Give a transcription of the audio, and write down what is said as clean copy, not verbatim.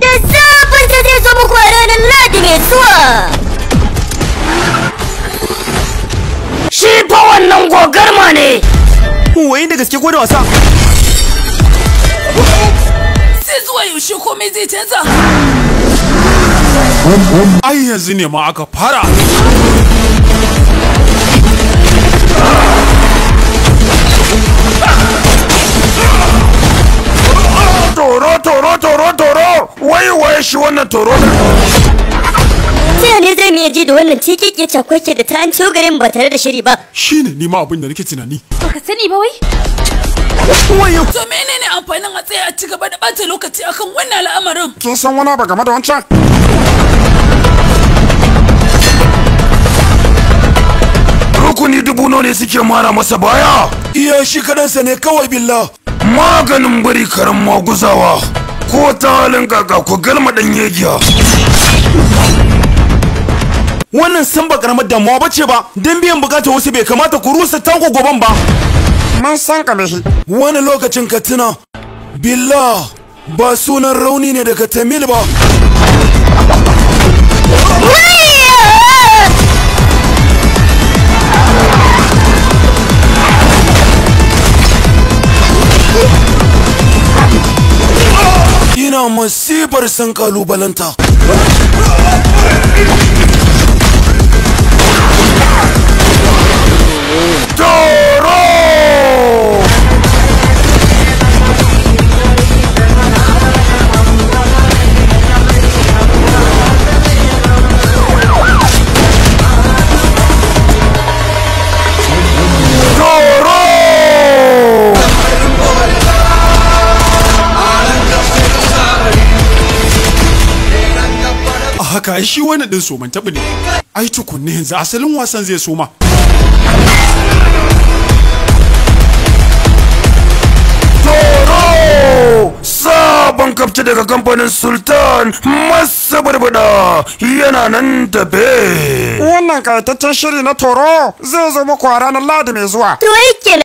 Da zafin ta zai zo muku a ranar Lahadi mai zuwa. Shi fa wannan gogarma ne. Wai da gaske ko da wasa? Sai zuwa yaushe komai zai canza. Ai yanzu ne ma aka fara. Toro! Wai shi wannan Toro ne? Ta ne zai iya ji da wannan tikike cakwake da ta an ciwo garin ba tare da shiri ba. Shine ni ma abin da nake tunani. Baka sani ba wai? Wayo. To menene amfanin a tsaya a ci gaba da ɓata lokaci akan wannan al'amarin? Kin san wani ba game da wancan? Rukuni dubu ne suke mara masa baya. Iya shi kadansa ne kawai billah. Maganin bari karan maguzawa. Ko ta halin kaka ku galma dan yegiya. Wannan san ba karamar damuwa bace ba. Dan biyan bukatar wasu bai kamata ku rusa tanko goban ba. Man san ka mehi. Wani lokacin ka tuna. Billah ba sunan rauni ne daga Tamil ba. Ina masifar san kalubalanta. Toro! Haka shi wani din soman tabi ne. Ai tukunne yanzu asalin wasan zai soma. Toro! Sabon kafce daga kamfanin Sultan masa barbada yana nan tafe. Wannan kayataccen shiri na Toro zai zo muku a ranar Lahadi mai zuwa. To yake